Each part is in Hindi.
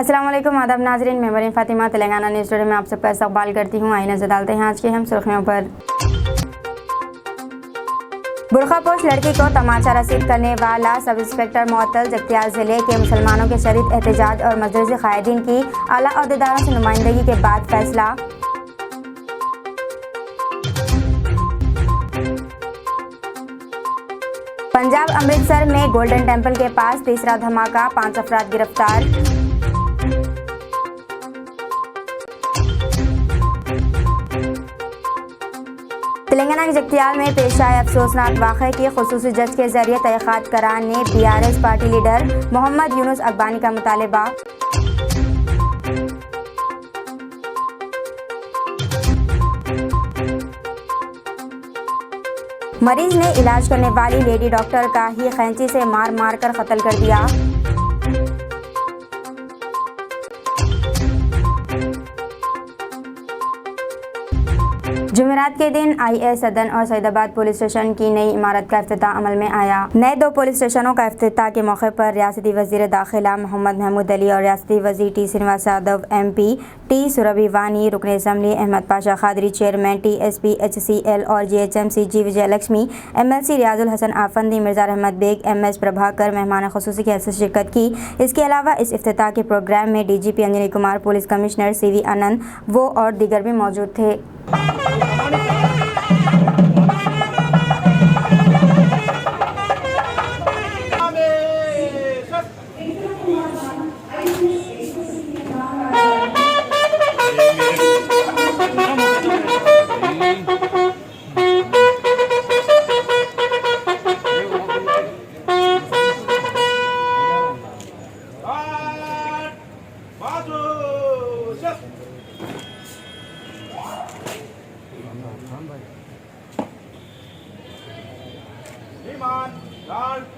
अस्सलाम वालेकुम आदाब नाज़रीन, मैं मरीम फ़ातिमा तेलंगाना न्यूज़ टुडे में आप सबका इस्तकबाल करती हूँ। आइए नज़र डालते हैं आज की अहम सुर्खियों पर। बुरखापोश लड़की को तमाचा रसीद करने वाला सब इंस्पेक्टर मुअत्तल जगतियाल जिले के मुसलमानों के शदीद एहतजाज और मजलिस कायदीन की आला अहदेदारों से नुमाइंदगी के बाद फैसला। पंजाब अमृतसर में गोल्डन टेम्पल के पास तीसरा धमाका, 5 अफराद गिरफ्तार। तेलंगाना के जगतियाल में पेश आए अफसोसनाक वाक़े की खुसूसी जज के जरिए तहक़ीक़ात कराने BRS party leader Mohammed Yunus Akbani का मुतालबा। मरीज ने इलाज करने वाली लेडी डॉक्टर का ही खैंची से मार मार कर कत्ल कर दिया। जुमेरात के दिन IAS सदन और सईदाबाद पुलिस स्टेशन की नई इमारत का इफ्तिताह अमल में आया। नए 2 पुलिस स्टेशनों का इफ्तिताह के मौके पर रियासती वज़ीर दाखिला मोहम्मद महमूद अली और रियासती वज़ीर T Srinivas Yadav MP T Surabhi Vani, रुकन assembly Ahmed Pasha Khadri, chairman TSP HCL और GHMC G Vijayalakshmi, MLC Riyazul Hasan Afandi, Mirza Rahmat Baig, MS Prabhakar मेहमान खुसूसी की हैसियत से शिरकत की। इसके अलावा इस इफ्तिताह के प्रोग्राम में DGP Anjani Kumar, police commissioner CV आनंद वो और दीगर भी मौजूद थे।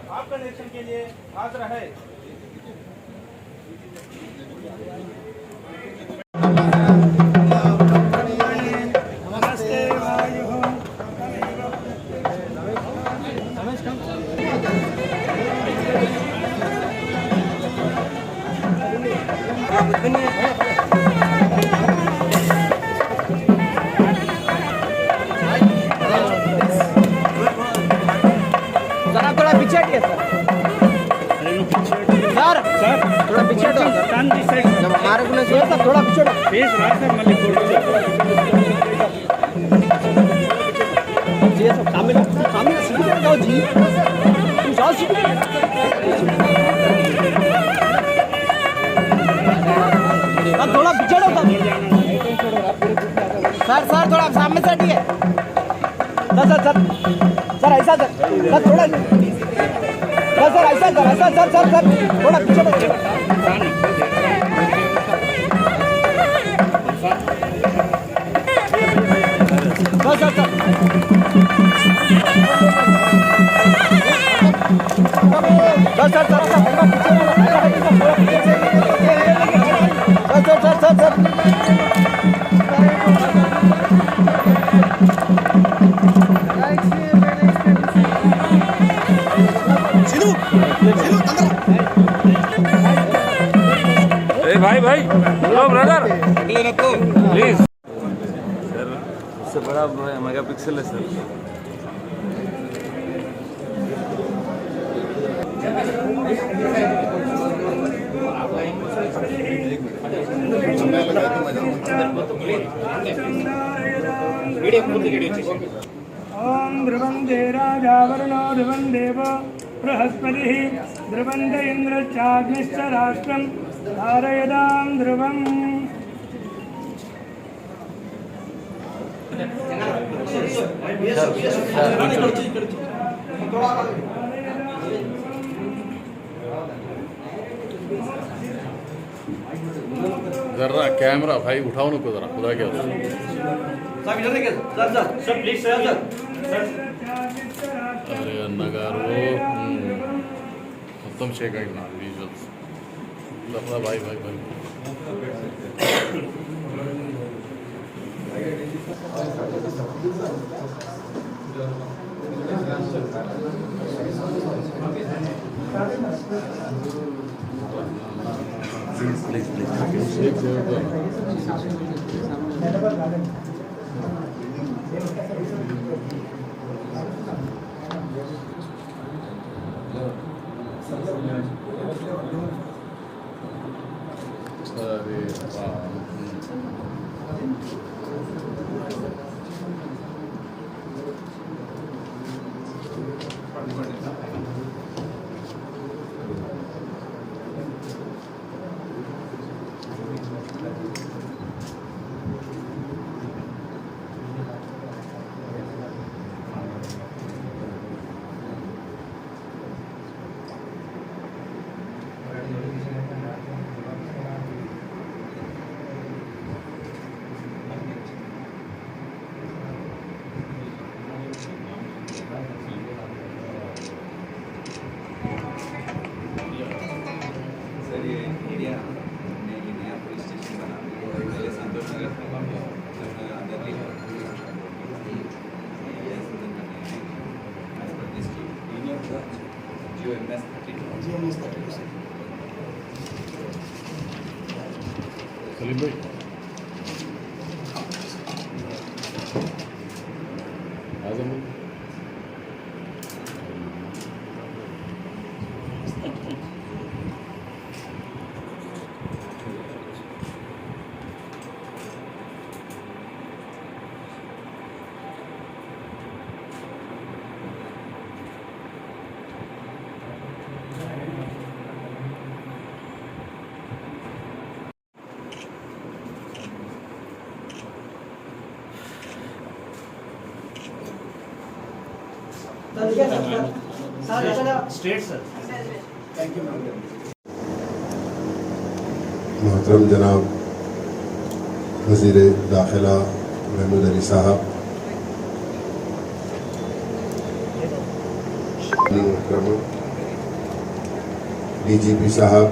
आपका निरीक्षण के लिए हाजिर है। थोड़ा पीछे हटो जब हमारे को नहीं चाहिए थोड़ा पीछे हटो फेस रात में मल्ली फोड़ जी सब सामने सीधे जाओ जी तुम जाओ सीधे अब थोड़ा पीछे हटो सर थोड़ा सामने से हटिए सर ऐसा सर थोड़ा सर ऐसा सर थोड़ा पीछे बच्चे भाई हेलो ब्रदर अगले रखो प्लीज सर। उससे बड़ा मेगापिक्सल है सर। ओम ध्रुवंदे राजावरणो ध्रुवं देव बृहस्पतिः ध्रुवन्त इन्द्रश्चाग्निश्च राष्ट्रं धारयतां ध्रुवम्। जरा कैमरा भाई उठाओ नको जरा खुदा के अरे अन्नगारू మొత్తం షేక్ అయినా విజువల్స్ भाई सर ये एरिया ने ये नया पुलिस स्टेशन बना पहले संतोष नगर था अंदर लिखा सलीम भाई आजम भाई मोहतरम जनाब वज़ीर दाखिला महमूद अली साहब, DGP साहब,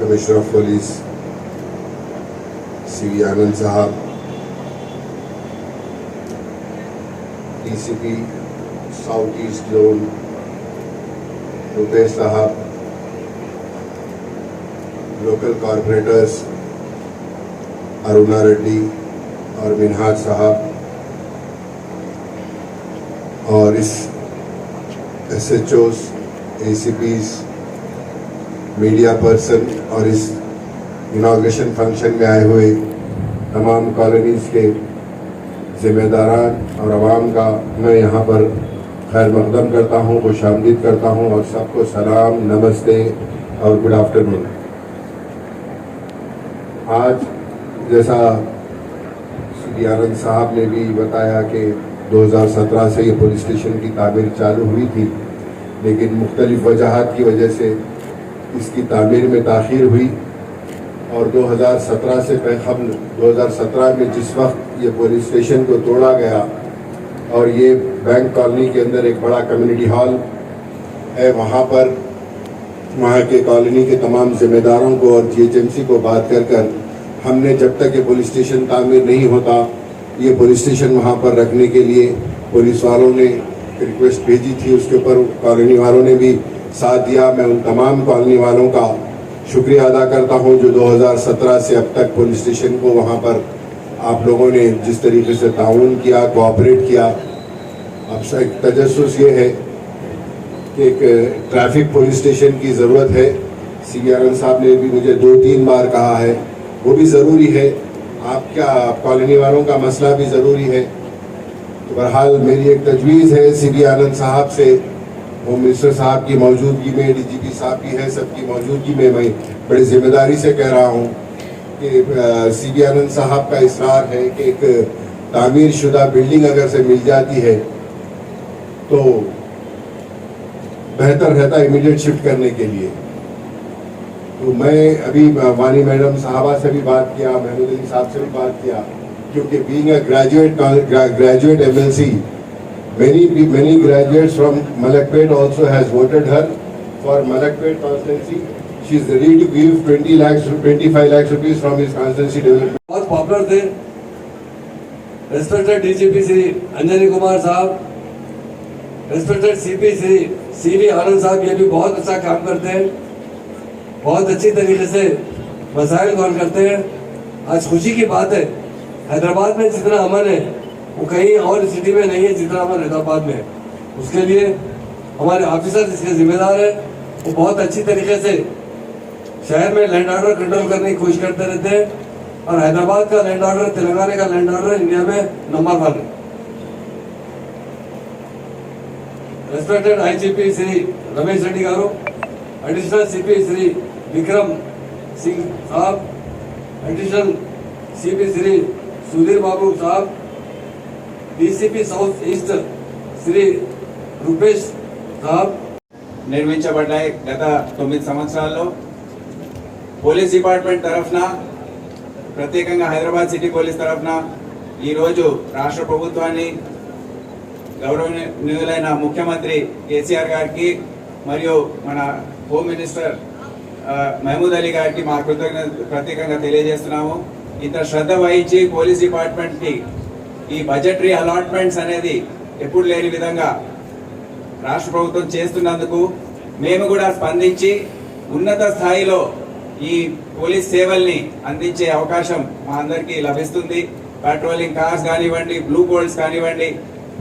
कमिश्नर ऑफ पुलिस CV आनंद साहब, DCP south east zone Rupesh साहब, लोकल कॉरपोरेटर्स अरुणा रेड्डी और मिनहाज साहब, और इस SHOs, ACPs, मीडिया पर्सन और इस इनॉग्रेशन फंक्शन में आए हुए तमाम कॉलोनीज़ के ज़िम्मेदारान और आवाम का मैं यहाँ पर खैर मकदम करता हूँ, खुशामदीद करता हूँ और सबको सलाम, नमस्ते और गुड आफ्टरनून। आज जैसा श्री आनंद साहब ने भी बताया कि 2017 से ये पुलिस स्टेशन की तामीर चालू हुई थी, लेकिन मुख्तलिफ वजहात की वजह से इसकी तामीर में ताख़ीर हुई और 2017 से कबल 2017 में जिस वक्त ये पुलिस स्टेशन को तोड़ा गया और ये बैंक कॉलोनी के अंदर एक बड़ा कम्युनिटी हॉल है, वहाँ के कॉलोनी के तमाम जिम्मेदारों को और GHMC को बात कर हमने जब तक ये पुलिस स्टेशन तामीर नहीं होता ये पुलिस स्टेशन वहाँ पर रखने के लिए पुलिस वालों ने रिक्वेस्ट भेजी थी, उसके ऊपर कॉलोनी वालों ने भी साथ दिया। मैं उन तमाम कॉलोनी वालों का शुक्रिया अदा करता हूँ जो 2017 से अब तक पुलिस स्टेशन को वहाँ पर आप लोगों ने जिस तरीके से ताउन किया, कोऑपरेट किया। अब से तजस्सुस ये है कि एक ट्रैफिक पुलिस स्टेशन की ज़रूरत है। CV आनंद साहब ने भी मुझे 2-3 बार कहा है, वो भी ज़रूरी है, आपका कॉलोनी वालों का मसला भी ज़रूरी है। तो बहरहाल मेरी एक तजवीज़ है CV आनंद साहब से, होम मिनिस्टर साहब की मौजूदगी में, DGP साहब की है, सबकी मौजूदगी में मैं बड़ी जिम्मेदारी से कह रहा हूँ कि CV आनंद साहब का इसरार है कि एक तामीर शुदा बिल्डिंग अगर से मिल जाती है तो बेहतर रहता है इमीडिएट शिफ्ट करने के लिए। तो मैं अभी वानी मैडम साहबा से भी बात किया, महमूद अली साहब से भी बात किया, क्योंकि being a graduate MLC, many graduates from Malakpet also has voted her for Malakpet constituency. She is ready to give 25 lakhs rupees from his constituency development. बहुत पॉपुलर थे। रेस्पेक्टेड DGP श्री अंजनी कुमार साहब, रेस्पेक्टेड CP श्री CV आनंद साहब, ये भी बहुत अच्छा काम करते हैं। बहुत अच्छी तरीके से मसाइल को हल करते हैं। आज खुशी की बात है, हैदराबाद में जितना अमन है वो कहीं और सिटी में नहीं है जितना अमन हैदराबाद में है। उसके लिए हमारे ऑफिसर इसके जिम्मेदार है, वो बहुत अच्छी तरीके से शहर में लैंड ऑर्डर कंट्रोल करने की कोशिश करते रहते हैं। और हैदराबाद का लैंड ऑर्डर, तेलंगाना का लैंड ऑर्डर इंडिया में नंबर 1 है। Respected IGP Shri Ramesh Reddy garu, additional CP Shri Vikram Singh sahab, additional CP Shri Sudhir Babu sahab, DCP south east Shri Rupesh sab నిర్మించబడ్డాయి. గత 9 సంవత్సరాల్లో పోలీస్ డిపార్ట్మెంట్ తరఫున, ప్రత్యేకంగా హైదరాబాద్ సిటీ పోలీస్ తరఫున ఈరోజు రాష్ట్ర ప్రభుత్వాన్ని, గౌరవనీయులైన ముఖ్యమంత్రి కేసీఆర్ గారికి మరియు మన హోమ్ మినిస్టర్ మహమూద్ అలీ గారికి మా కృతజ్ఞత ప్రత్యేకంగా తెలియజేస్తున్నాము. ఇంత శ్రద్ధ వహించి పోలీస్ డిపార్ట్మెంట్కి ఈ బడ్జెటరీ అలాట్మెంట్స్ అనేది ఎప్పుడు లేని విధంగా రాష్ట్ర ప్రభుత్వం చేస్తున్నందుకు మేము కూడా స్పందించి ఉన్నత స్థాయిలో ఈ పోలీస్ సేవల్ని అందించే అవకాశం మా అందరికీ లభిస్తుంది. పెట్రోలింగ్ కార్స్ కానివ్వండి, బ్లూ బోల్ట్స్ కానివ్వండి,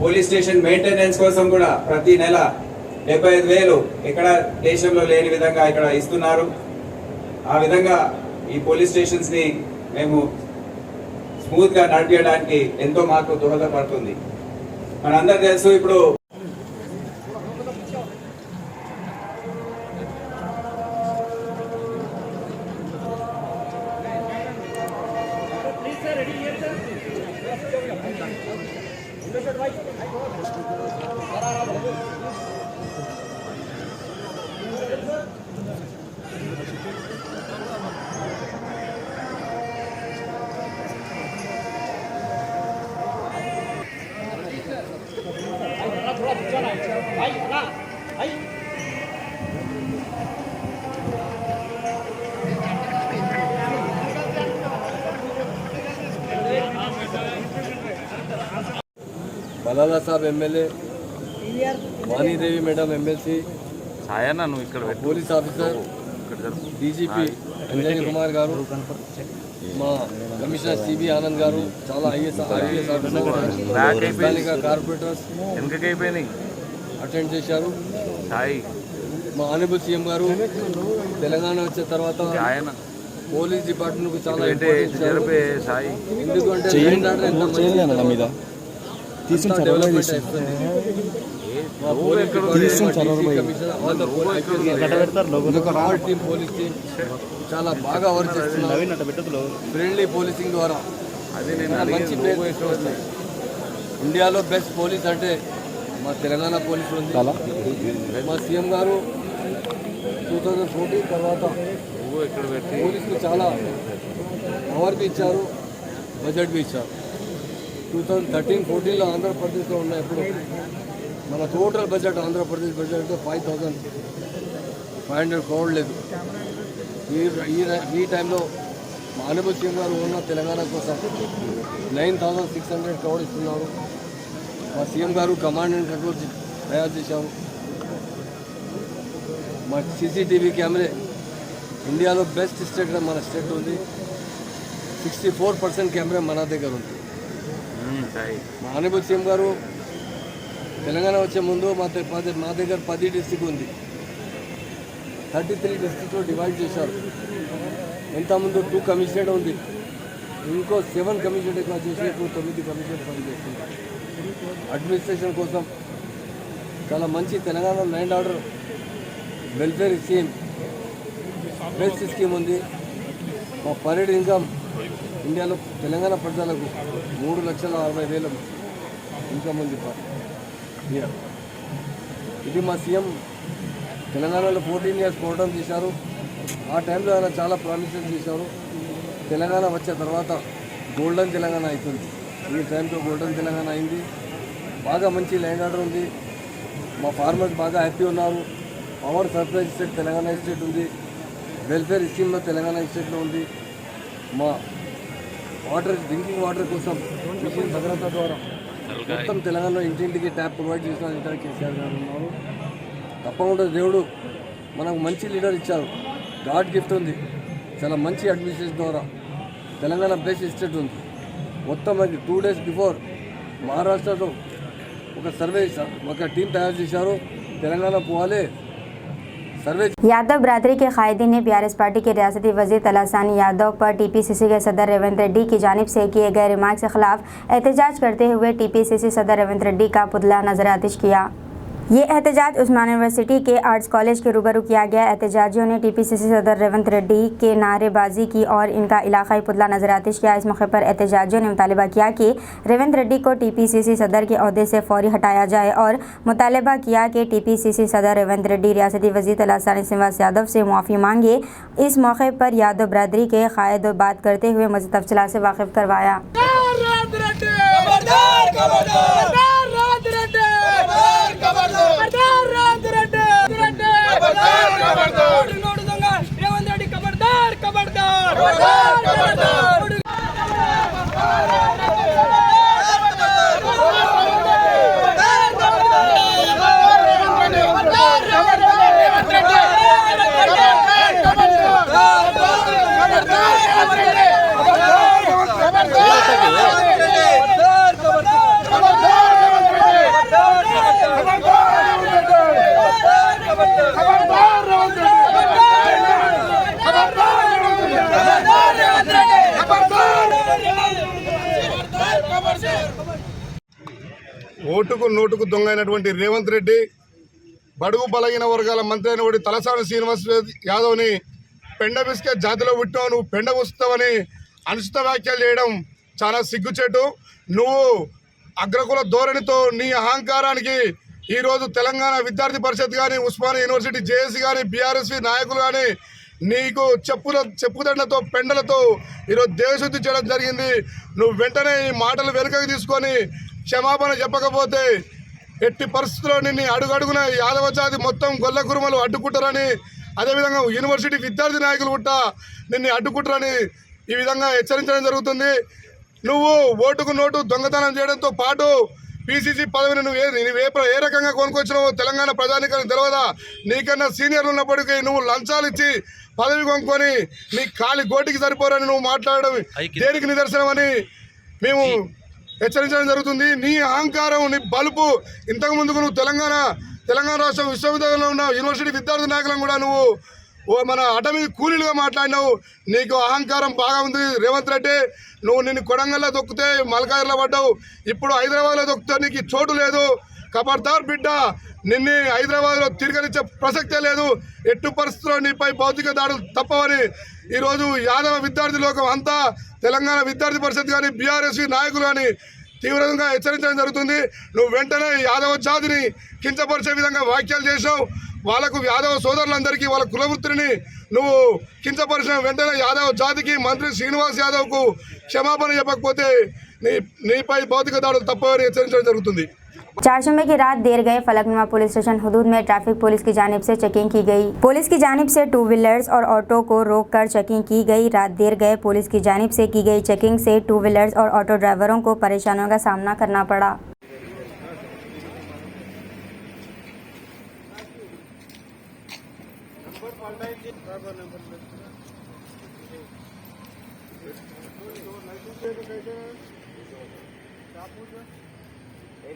పోలీస్ స్టేషన్ మెయింటెనెన్స్ కోసం కూడా ప్రతి నెల 75,000 ఎక్కడ దేశంలో లేని విధంగా ఇక్కడ ఇస్తున్నారు. ఆ విధంగా ఈ పోలీస్ స్టేషన్స్ ని మేము స్మూత్ గా నడిపించడానికి ఎంతో మాకు దోహదపడుతుంది. మనందరికీ తెలుసు, ఇప్పుడు మలాలా సాబ్ MLA, Vanidevi madam MLC, Sayana నువ్వు ఇక్కడ పెట్టు. Police officer, DGP Anjani Kumar గారు, మా కమిషనర్ CB ఆనంద్ గారు, చాలా IAS ఆఫీసర్, కార్పొరేటర్స్ వెనకైపోయినాయి అటెండ్ చేశారు. సాయి మా ఆనరబుల్ CM గారు తెలంగాణ వచ్చిన తర్వాత ఆయన పోలీస్ డిపార్ట్మెంట్కు చాలా ఏంటి ఇంపార్టెన్స్ ఇచ్చారు. జరిపే సాయి ఎందుకంటే land order ఎంత మంచిది మీద డెవలప్మెంట్ అవుతుంది. మా police all team police team చాలా బాగా వర్క్ చేస్తున్నారు. ఫ్రెండ్లీ పోలీసింగ్ ద్వారా అది నేను మంచి పేరు తీసుకొస్తుంది. ఇండియాలో బెస్ట్ పోలీస్ అంటే మా తెలంగాణ పోలీసు ఉంది. మా CM గారు 2014 తర్వాత నువ్వు ఇక్కడ పెట్టి పోలీసుకు చాలా పవర్ బి ఇచ్చారు, బడ్జెట్ బి ఇచ్చారు. 2013-14లో ఆంధ్రప్రదేశ్లో ఉన్నప్పుడు మన total budget Andhra Pradesh budget 5,500 crore లేదు. ఈ టైంలో మా ఆనరబుల్ CM గారు ఉన్న తెలంగాణ కోసం 9,600 crore ఇస్తున్నారు. మా CM గారు కమాండ్ అండ్ కంట్రోల్ తయారు చేశారు. మా CCTV కెమెరే ఇండియాలో బెస్ట్ స్టేట్ మన స్టేట్ ఉంది. 64% కెమెరా మన దగ్గర ఉంది. సాయి మా ఆనరబుల్ CM గారు తెలంగాణ వచ్చే ముందు మా దగ్గర 10 డిస్ట్రిక్ట్ ఉంది. 33 డిస్ట్రిక్ట్లో డివైడ్ చేశారు. ఇంతకుముందు 2 కమిషనరేట్ ఉంది, ఇంకో 7 కమిషనరేట్ ఎక్కువ చేసి 9 కమిషనరేట్ పనిచేస్తున్నారు. అడ్మినిస్ట్రేషన్ కోసం చాలా మంచి Telangana land order welfare scheme best scheme ఉంది. మా పర్ ఇన్కమ్ ఇండియాలో తెలంగాణ ప్రజలకు 3,60,000 ఇన్కమ్ ఉంది పర్ ఇయర్. ఇది మా CM తెలంగాణలో 14 years పోవడం చేశారు. ఆ టైంలో ఆయన చాలా ప్రామిసెస్ చేశారు. తెలంగాణ వచ్చే తర్వాత గోల్డెన్ తెలంగాణ అవుతుంది. ఈ టైంలో గోల్డెన్ తెలంగాణ అయింది. బాగా మంచి ల్యాండ్ ఆర్డర్ ఉంది. మా ఫార్మర్స్ బాగా హ్యాపీ ఉన్నారు. Power surprise state Telangana state ఉంది. వెల్ఫేర్ స్కీమ్లో తెలంగాణ స్టేట్లో ఉంది. మా వాటర్ డ్రింకింగ్ వాటర్ కోసం మిషన్ భద్రత ద్వారా మొత్తం తెలంగాణలో ఇంటింటికి ట్యాప్ ప్రొవైడ్ చేసిన కేసీఆర్ గారు ఉన్నారు. తప్పకుండా దేవుడు మనకు మంచి లీడర్ ఇచ్చారు. గాడ్ గిఫ్ట్ ఉంది, చాలా మంచి అడ్మినిస్ట్రేషన్ ద్వారా తెలంగాణ బెస్ట్ స్టేట్ ఉంది. మొత్తం అది 2 days బిఫోర్ మహారాష్ట్రలో ఒక సర్వే ఒక టీం తయారు చేశారు. తెలంగాణ పోవాలి सर्वे। यादव बरादरी के कायदीन ने पीआरएस पार्टी के रियासती वजीर तलासानी यादव पर टीपीसीसी के सदर रेवंत रेड्डी की जानिब से किए गए रिमार्क के खिलाफ एहतजाज करते हुए टीपीसीसी सदर रेवंत रेड्डी का पुतला नजर आतिश किया। ये एहतजाज उस्मान यूनिवर्सिटी के आर्ट्स कॉलेज के रूबरू किया गया। एहतजाजियों ने टीपीसीसी सदर रेवंत रेड्डी के नारेबाजी की और इनका इलाकाई पुतला नजर आतिश किया। इस मौके पर एहतजाजियों ने मुतालबा किया कि रेवंत रेड्डी को टीपीसीसी सदर के ओहदे से फौरी हटाया जाए और मुतालबा किया कि टीपीसीसी सदर रेवंत रेड्डी रियासती वजीर तलासानी श्रीनिवास यादव से मुआफ़ी मांगे। इस मौके पर यादव बरादरी के कायद बात करते हुए मज़ीद तफसीलात से वाकिफ करवाया। ఓటుకు నోటుకు దొంగైనటువంటి రేవంత్ రెడ్డి బడుగు బలహీన వర్గాల మంత్రి అయినటువంటి తలసాని శ్రీనివాస్ యాదవ్ని పెండ బిస్కే జాతిలో పుట్టావు, నువ్వు పెండ పుస్తావని అనుచిత వ్యాఖ్యలు చేయడం చాలా సిగ్గుచేటు. నువ్వు అగ్రకుల ధోరణితో నీ అహంకారానికి ఈరోజు తెలంగాణ విద్యార్థి పరిషత్ కానీ, ఉస్మానియా యూనివర్సిటీ జేఏసీ కానీ, బీఆర్ఎస్వి నాయకులు కానీ నీకు చెప్పుదండతో పెండలతో ఈరోజు దేశశుద్ధి చేయడం జరిగింది. నువ్వు వెంటనే ఈ మాటలు వెనుకకు తీసుకొని క్షమాపణ చెప్పకపోతే ఎట్టి పరిస్థితుల్లో నిన్ను అడుగడుగున యాదవ జాతి మొత్తం గొల్ల కురుమలు అడ్డుకుంటారని, అదేవిధంగా యూనివర్సిటీ విద్యార్థి నాయకులు కూడా నిన్ను అడ్డుకుంటారని ఈ విధంగా హెచ్చరించడం జరుగుతుంది. నువ్వు ఓటుకు నోటు దొంగతనం చేయడంతో పాటు పీసీసీ పదవిని నువ్వు ఏ రకంగా కొనుక్కొచ్చినావు తెలంగాణ ప్రజానికానికి తెలియదా? నీకన్నా సీనియర్లు ఉన్నప్పటికీ నువ్వు లంచాలు ఇచ్చి పదవి కొనుక్కొని నీ కాలి గోటికి సరిపోరని నువ్వు మాట్లాడడం దేనికి నిదర్శనమని మేము హెచ్చరించడం జరుగుతుంది. నీ అహంకారం, నీ బలుపు, ఇంతకు ముందుకు నువ్వు తెలంగాణ రాష్ట్ర విశ్వవిద్యాలయంలో ఉన్న యూనివర్సిటీ విద్యార్థి నాయకులను కూడా నువ్వు మన అటవీ కూలీలుగా మాట్లాడినావు. నీకు అహంకారం బాగా ఉంది రేవంత్ రెడ్డి. నువ్వు నిన్ను కొడంగల్లో దొక్కితే మల్కాజ్గిరిలో పడ్డావు, ఇప్పుడు హైదరాబాద్లో దొక్కితే నీకు చోటు లేదు. ఖబర్దార్ బిడ్డ, నిన్ను హైదరాబాద్లో తిరగనిచ్చే ప్రసక్తే లేదు. ఎట్టు పరిస్థితుల్లో నీపై భౌతిక దాడులు తప్పవని ఈరోజు యాదవ విద్యార్థి లోకం అంతా తెలంగాణ విద్యార్థి పరిషత్ కానీ, బీఆర్ఎస్వి నాయకులు కానీ తీవ్రంగా హెచ్చరించడం జరుగుతుంది. నువ్వు వెంటనే యాదవ జాతిని కించపరిచే విధంగా వ్యాఖ్యలు చేసావు. వాళ్ళకు యాదవ సోదరులందరికీ వాళ్ళ కులవృత్తిని నువ్వు కించపరిచిన వెంటనే యాదవ జాతికి మంత్రి శ్రీనివాస్ యాదవ్కు క్షమాపణ చెప్పకపోతే నీపై భౌతిక దాడులు తప్పవని హెచ్చరించడం జరుగుతుంది. चारशंबे की रात देर गए फलकनुमा पुलिस स्टेशन हुदूद में ट्रैफिक पुलिस की जानिब से चेकिंग की गई। पुलिस की जानिब से 2 व्हीलर्स और ऑटो को रोककर चेकिंग की गई। रात देर गए पुलिस की जानिब से की गई चेकिंग से 2 व्हीलर्स और ऑटो ड्राइवरों को परेशानियों का सामना करना पड़ा।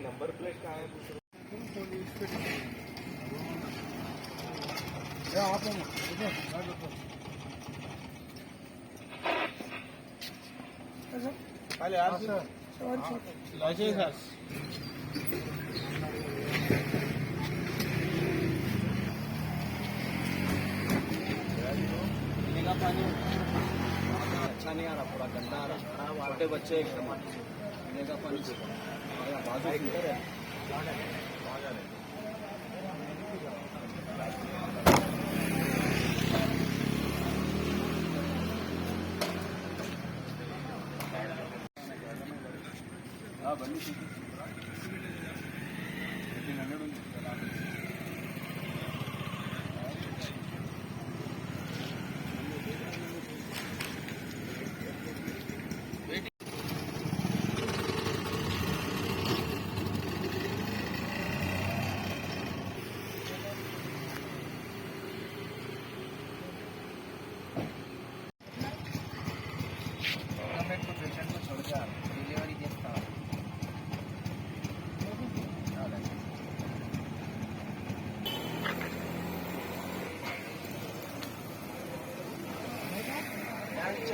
नंबर प्लेट कहाँ है? पानी अच्छा नहीं आ रहा, पूरा गंदा आ रहा। छोटे बच्चे एकदम पीने का पानी बाजू फिल्टर है।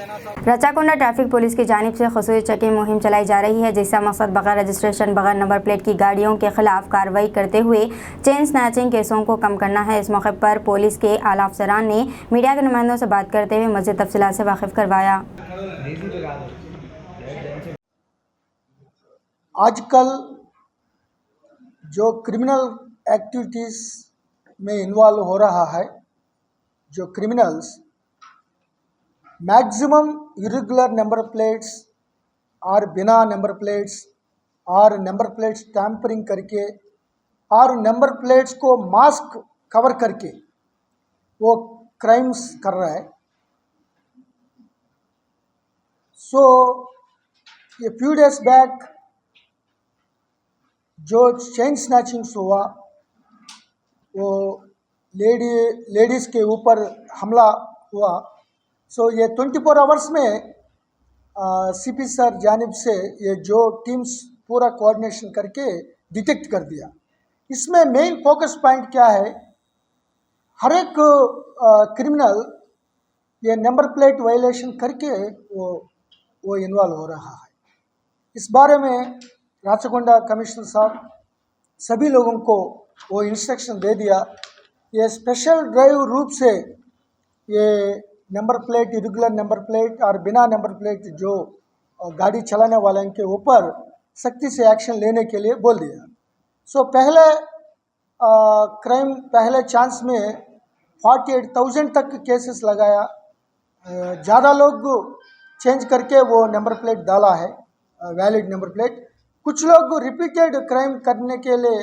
रचाकुंडा ट्रैफिक पुलिस की जानिब से खसूसी चेकिंग मुहिम चलाई जा रही है, जिसका मकसद बगैर रजिस्ट्रेशन बगैर नंबर प्लेट की गाड़ियों के खिलाफ कार्रवाई करते हुए चेन स्नैचिंग केसों को कम करना है। इस मौके पर पुलिस के आला अफसरान ने मीडिया के नुमाइंदों से बात करते हुए मज़ीद तफसीलात से वाकिफ करवाया। आजकल जो क्रिमिनल एक्टिविटीज़ में इन्वॉल्व हो रहा है, जो criminals maximum irregular number plates और बिना नंबर प्लेट्स और नंबर प्लेट्स टैम्परिंग करके और नंबर प्लेट्स को मास्क कवर करके वो क्राइम्स कर रहा है। सो ये फ्यू डेज बैक जो चेन स्नैचिंग्स हुआ, वो लेडीज़ के ऊपर हमला हुआ। सो ये 24 आवर्स में सीपी सर जानिब से ये जो टीम्स पूरा कोऑर्डिनेशन करके डिटेक्ट कर दिया। इसमें मेन फोकस पॉइंट क्या है, हर एक क्रिमिनल ये नंबर प्लेट वायलेशन करके वो इन्वॉल्व हो रहा है। इस बारे में राचकोंडा कमिश्नर साहब सभी लोगों को वो इंस्ट्रक्शन दे दिया। ये स्पेशल ड्राइव रूप से ये number plate, irregular number plate और बिना नंबर प्लेट जो गाड़ी चलाने वाले के ऊपर सख्ती से एक्शन लेने के लिए बोल दिया। सो पहले क्राइम पहले चांस में 48,000 तक केसेस लगाया। ज़्यादा लोग चेंज करके वो नंबर प्लेट डाला है, वैलिड नंबर प्लेट। कुछ लोग रिपीटेड क्राइम करने के लिए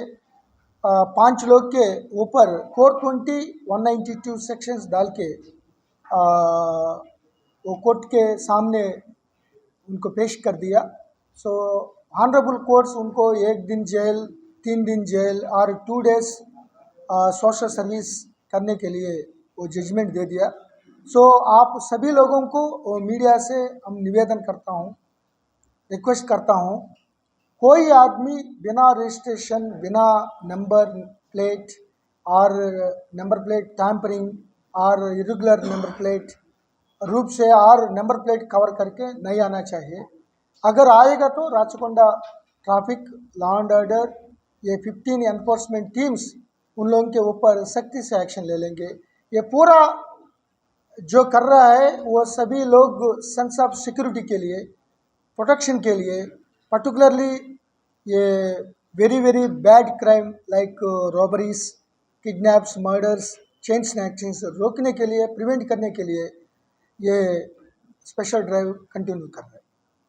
5 लोग के ऊपर 420, 192 सेक्शंस डाल के वो कोर्ट के सामने उनको पेश कर दिया। सो ऑनरेबल कोर्ट्स उनको 1 दिन जेल, 3 दिन जेल और 2 डेज सोशल सर्विस करने के लिए वो जजमेंट दे दिया। सो आप सभी लोगों को मीडिया से हम निवेदन करता हूँ, रिक्वेस्ट करता हूँ, कोई आदमी बिना रजिस्ट्रेशन, बिना नंबर प्लेट और नंबर प्लेट टैम्परिंग और इरेगुलर नंबर प्लेट रूप से और नंबर प्लेट कवर करके नहीं आना चाहिए। अगर आएगा तो Rachakonda traffic law and order ये 15 एनफोर्समेंट टीम्स उन लोगों के ऊपर सख्ती से एक्शन ले लेंगे। ये पूरा जो कर रहा है वो सभी लोग सेंस ऑफ सिक्योरिटी के लिए, प्रोटेक्शन के लिए, पर्टिकुलरली ये very bad crime like robberies, kidnaps, murders, chain snatchings रोकने के लिए, प्रिवेंट करने के लिए ये स्पेशल ड्राइव कंटिन्यू कर रहे हैं।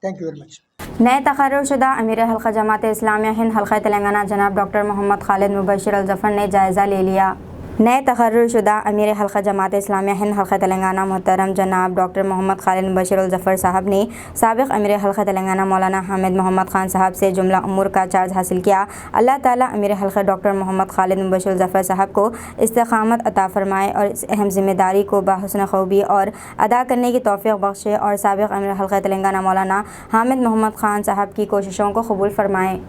Thank you very much. नए तकर्रुरशुदा अमीर हल्का जमात इस्लामिया हिंद हल्का तेलंगाना जनाब डॉक्टर मोहम्मद खालिद मुबशिर अल जफर ने जायज़ा ले लिया। नए तकर्रुरशुदा अमीर हल्का जमात इस्लामिया हिंद हल्का तेलंगाना मोहतरम जनाब डॉक्टर मोहम्मद खालिद मुबशिर अल जफर साहब ने साबिक़ अमीर हल्का तेलंगाना मौलाना हामिद मोहम्मद खान साहब से जुमला उमूर का चार्ज हासिल किया। अल्लाह ताला अमीर हल्का डॉक्टर मोहम्मद खालिद मुबशिर अल जफर साहब को इस्तिक़ामत अता फ़रमाए और इस अहम ज़िम्मेदारी को बाहुस्न खूबी और अदा करने की तौफ़ीक़ बख्शे और साबिक़ अमीर हल्का तेलंगाना मौलाना हामिद मोहम्मद खान साहब की कोशिशों को कबूल फ़रमाए।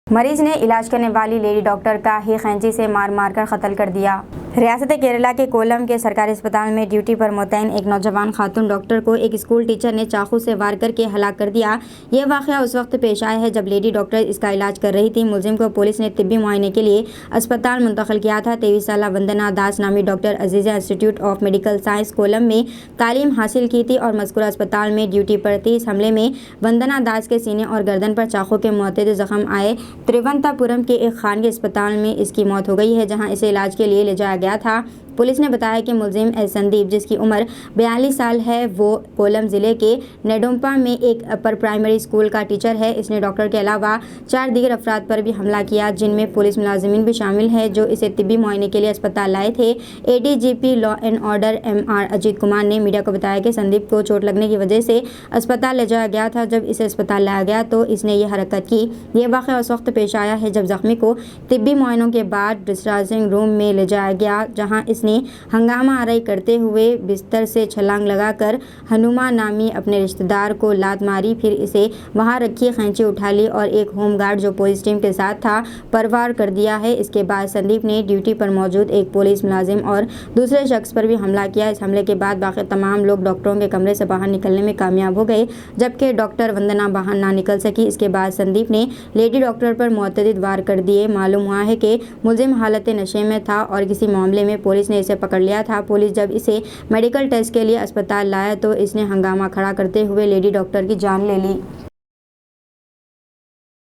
मरीज ने इलाज करने वाली लेडी डॉक्टर का ही खैंची से मार कर कत्ल कर दिया। रियासत केरला के कोलम के सरकारी अस्पताल में ड्यूटी पर मुतैन एक नौजवान खातून डॉक्टर को एक स्कूल टीचर ने चाकू से वार करके हलाक कर दिया। यह वाक़या उस वक्त पेश आया है जब लेडी डॉक्टर इसका इलाज कर रही थी। मुलजिम को पुलिस ने तिब्बी मुआयने के लिए अस्पताल मुंतकिल किया था। 23 साला वंदना दास नामी doctor Azeezia institute of medical science Kollam में तालीम हासिल की थी और मज़कूरा अस्पताल में ड्यूटी पर थी। इस हमले में वंदना दास के सीने और गर्दन पर चाकू के मुतअद्दिद ज़ख्म आए। त्रिवंतापुरम के एक खानगी अस्पताल में इसकी मौत हो गई है, जहां इसे इलाज के लिए ले जाया गया था। पुलिस ने बताया कि मुलजिम संदीप, जिसकी उम्र 42 साल है, वो कोलम ज़िले के नेडोम्पा में एक अपर प्राइमरी स्कूल का टीचर है। इसने डॉक्टर के अलावा 4 दीगर अफराद पर भी हमला किया, जिनमें पुलिस मुलाजिमीन भी शामिल है जो इसे तिब्बी मुआयने के लिए अस्पताल लाए थे। ADGP law and order MR Ajit Kumar ने मीडिया को बताया कि संदीप को चोट लगने की वजह से अस्पताल ले जाया गया था। जब इसे अस्पताल लाया गया तो इसने ये हरकत की। यह वाक़या उस वक्त पेश आया है जब जख्मी को तिब्बी मुआयनों के बाद डिस्चार्जिंग रूम में ले जाया गया, जहाँ इसने ने हंगामा आराई करते हुए बिस्तर से छलांग लगाकर हनुमा नामी अपने रिश्तेदार को लात मारी, फिर इसे वहां रखी कैंची उठा ली और एक होमगार्ड जो पुलिस टीम के साथ था पर वार कर दिया है। इसके बाद संदीप ने ड्यूटी पर मौजूद एक पुलिस मुलाजिम और दूसरे शख्स पर भी हमला किया। इस हमले के बाद बाकी तमाम लोग डॉक्टरों के कमरे से बाहर निकलने में कामयाब हो गए, जबकि डॉक्टर वंदना बाहर ना निकल सकी। इसके बाद संदीप ने लेडी डॉक्टर पर मुतअद्दिद वार कर दिए। मालूम हुआ है कि मुलजिम हालत नशे में था और किसी मामले में पुलिस ने इसे पकड़ लिया था। पुलिस जब इसे मेडिकल टेस्ट के लिए अस्पताल लाया तो इसने हंगामा खड़ा करते हुए लेडी डॉक्टर की जान ले ली।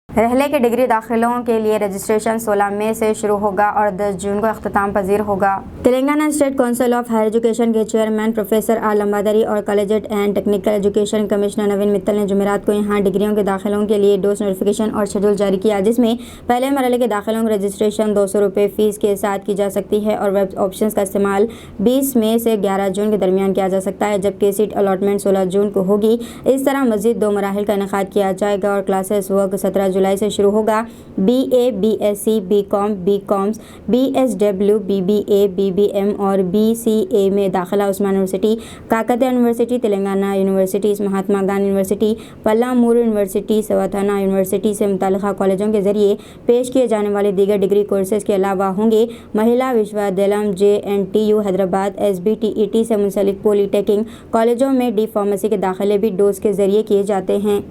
रहले के डिग्री दाखिलों के लिए रजिस्ट्रेशन 16 मई से शुरू होगा और 10 जून को अख्ताम पजीर होगा। Telangana state council of higher education के चेयरमैन प्रोफेसर आर लंबादरी और collegiate and technical education commissioner Naveen Mittal ने जुमेरात को यहां डिग्रियों के दाखिलों के लिए डोज नोटिफिकेशन और शेड्यूल जारी किया, जिसमें पहले मरहले के दाखिलों की रजिस्ट्रेशन 200 रुपये फीस के साथ की जा सकती है और वेब ऑप्शन का इस्तेमाल 20 मई से 11 जून के दरमियान किया जा सकता है, जबकि सीट अलॉटमेंट 16 जून को होगी। इस तरह मजीद 2 मराहिल का इनेकाद किया जाएगा और क्लासेस वर्क 17 जुलाई से शुरू होगा। BA, BSc, BCom, BComs, BSW, BBA, BBM और BCA में दाखिला Osman university, Kakatiya university, Telangana university, Mahatma Gandhi university, Palamur university, Satavahana university से मुताल्लिक़ा कॉलेजों के जरिए पेश किए जाने वाले दीगर डिग्री कोर्सेज के अलावा होंगे। महिला विश्वविद्यालय JNTU हैदराबाद, SBTET से मुंसलिक पॉलीटेक्निक कॉलेजों में डी फार्मेसी के दाखिले भी डोज के जरिए किए जाते हैं।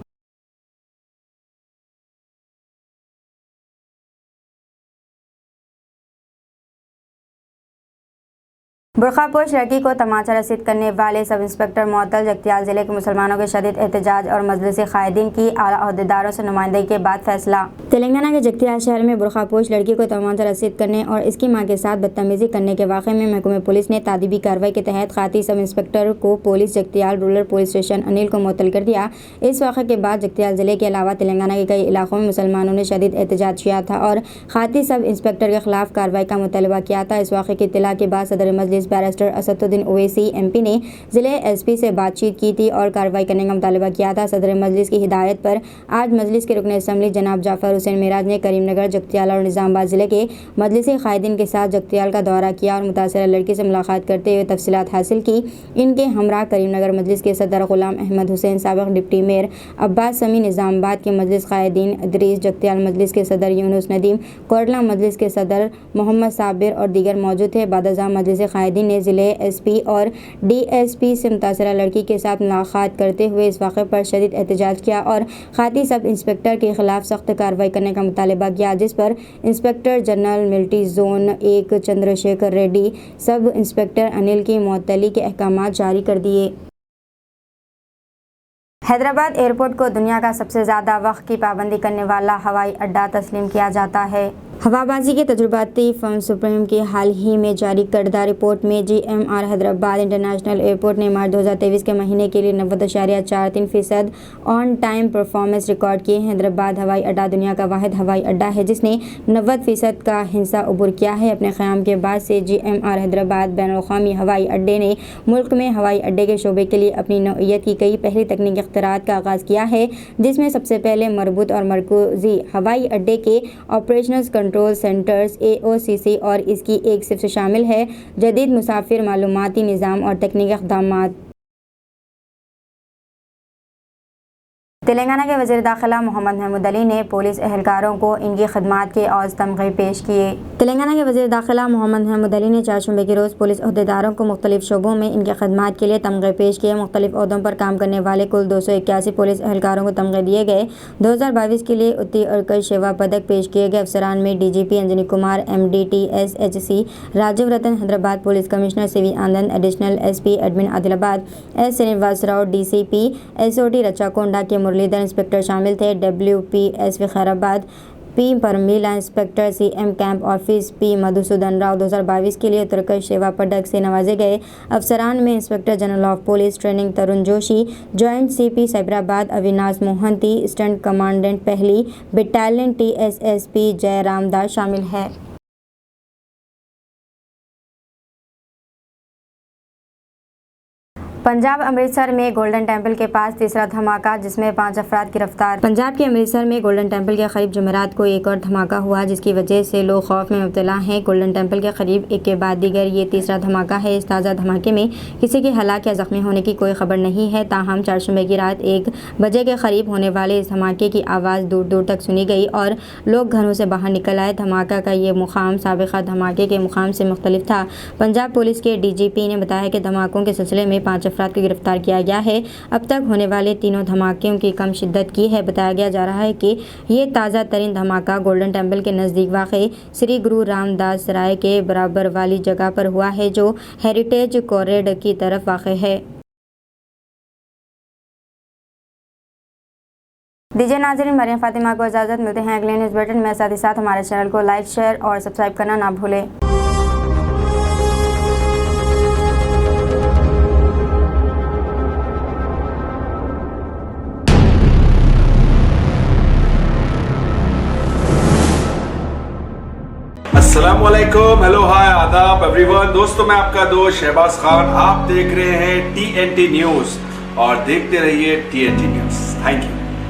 बुरखापोश लड़की को तमाचा रसीद करने वाले सब इंस्पेक्टर मुअत्तल जगतियाल जिले के मुसलमानों के शदीद एहतजाज और मजलिस कायदीन की आला अहदेदारों से नुमाइंदगी के बाद फैसला। तेलंगाना के जगतियाल शहर में बुरखापोश लड़की को तमाचा रसीद करने और इसकी मां के साथ बदतमीजी करने के वाक़े में महकमे पुलिस ने तादीबी कार्रवाई के तहत खाती सब इंस्पेक्टर को police Jagtial rural police station Anil को मुअत्तल कर दिया। इस वाक़े के बाद जगतियाल जिले के अलावा तेलंगाना के कई इलाकों में मुसलमानों ने शदीद एहतजाज किया था और खाती सब इंस्पेक्टर के खिलाफ कार्रवाई का मुतालबा किया था। इस वाक़े की इत्तला के बाद सदर मजलिस बैरिस्टर असदुद्दीन ओवैसी MP ने जिले SP से बातचीत की थी और कार्रवाई करने का मुतालबा किया था। सदर मजलिस की हिदायत पर आज मजलिस के रुकन असम्बली जनाब जाफर हुसैन मिराज ने करीमनगर, जगतियाल और निज़ामाबाद जिले के मजलिसी कायदीन के साथ जगतियाल का दौरा किया और मुतासरा लड़की से मुलाकात करते हुए तफसीलात हासिल की। इनके हमरा करीमनगर मजलिस के सदर गुलाम अहमद हुसैन, साबिक डिप्टी मेयर अब्बास समी, निज़ामाबाद के मजलिस कायदीन इदरीस, जगतियाल मजलिस के सदर यूनुस नदीम, कोरला मजलिस के सदर मोहम्मद साबिर और दीगर मौजूद थे। बादशाह मजलिस कायदीन ने जिले SP और DSP से मुतासरा लड़की के साथ मुलाकात करते हुए इस वाक़े पर शदीद एहतजाज किया और खाती सब इंस्पेक्टर के खिलाफ सख्त कार्रवाई करने का मुतालबा किया, जिस पर inspector general military zone 1 Chandrashekhar Reddy, sub inspector Anil की मुअत्तली के अहकामात जारी कर दिए। हैदराबाद एयरपोर्ट को दुनिया का सबसे ज़्यादा वक्त की पाबंदी करने वाला हवाई अड्डा तस्लीम किया जाता है। हवाबाजी के तजुर्बाती फर्म सुप्रीम की हाल ही में जारी करदा रिपोर्ट में GMR हैदराबाद इंटरनेशनल एयरपोर्ट ने मार्च 2023 के महीने के लिए 90.43% ऑन टाइम परफॉर्मेंस रिकॉर्ड किए। हैदराबाद हवाई अड्डा दुनिया का वाहिद हवाई अड्डा है जिसने 90% का हिस्सा अबूर किया है। अपने क़याम के बाद से GMR हैदराबाद बैनुल-अक़वामी हवाई अड्डे ने मुल्क में हवाई अड्डे के शोबे के लिए अपनी नौइयत की कई पहली तकनीकी इख्तिरात का आगाज़ किया है, जिसमें सबसे पहले मरबूत और मरकूज़ी हवाई अड्डे के ऑपरेशनल कंट्रोल सेंटर्स AOCC और इसकी एक सिफ्ट शामिल है। जदीद मुसाफिर मालूमाती निज़ाम और तकनीकी इक़दामात। तेलंगाना के वज़ीर दाखिला मोहम्मद महमूद अली ने पुलिस एहलकारों को इनकी खदमात के औज़ तमग़े पेश किए। तेलंगाना के वज़ीर दाखिला मोहम्मद महमूद अली ने चारशंबे के रोज़ पुलिस अहदेदारों को मुख्तलिफ शोबों में इनकी खदमात के लिए तमग़े पेश किए। मुख्तलिफ ओहदों पर काम करने वाले कुल 281 पुलिस एहलकारों को तमग़े दिए गए। 2022 के लिए उत्ती अर्कज सेवा पदक पेश किए गए। अफसरान में DGP Anjani Kumar, MD TSHC Rajiv Ratan, Hyderabad police commissioner CV Anand, additional SP admin Adilabad S Srinivas Rao, DCP SOT Rachakonda के मुरलीधर इंस्पेक्टर शामिल थे। WP SV Khairabad, P Pramila inspector CM camp office P Madhusudan Rao 2022 के लिए उत्तरकश सेवा पदक से नवाजे गए। अफसरान में inspector general of police training Tarun Joshi, joint CP Cyberabad Avinash Mohanty, stunt commandant पहली बटालियन TSSP जयराम दास शामिल है। पंजाब अमृतसर में गोल्डन टेम्पल के पास तीसरा धमाका जिसमें 5 अफराद गिरफ्तार। पंजाब के अमृतसर में गोल्डन टेम्पल के करीब जुमेरात को एक और धमाका हुआ जिसकी वजह से लोग खौफ में मुब्तला हैं। गोल्डन टेम्पल के करीब एक के बाद दीगर ये तीसरा धमाका है। इस ताज़ा धमाके में किसी के हलाक या ज़ख्मी होने की कोई खबर नहीं है। ताहम चारशंबे की रात 1 बजे के करीब होने वाले इस धमाके की आवाज़ दूर दूर तक सुनी गई और लोग घरों से बाहर निकल आए। धमाका का ये मुकाम साबिक़ा धमाके के मुकाम से मुख्तलिफ था। पंजाब पुलिस के DGP ने बताया कि धमाकों के सिलसिले में 5 अफराद को गिरफ्तार किया गया है। अब तक होने वाले तीनों धमाकों की कम शिद्दत की है। बताया गया जा रहा है कि ये ताज़ा तरीन धमाका गोल्डन टेम्पल के नज़दीक वाक़ श्री गुरु रामदास सराय के बराबर वाली जगह पर हुआ है जो हेरिटेज कॉरिडोर की तरफ वाक़ है। दीजिए नाज़रीन, मरियम फातिमा को इजाज़त। मिलते हैं अगले न्यूज़ बुलेटिन में। साथ ही साथ हमारे चैनल को लाइक, शेयर और सब्सक्राइब करना ना भूलें। अस्सलामुअलैकुम, हेलो, हाय, आदाब एवरीवन। दोस्तों, मैं आपका दोस्त शहबाज खान। आप देख रहे हैं TNT न्यूज़ और देखते रहिए TNT न्यूज़। Thank you.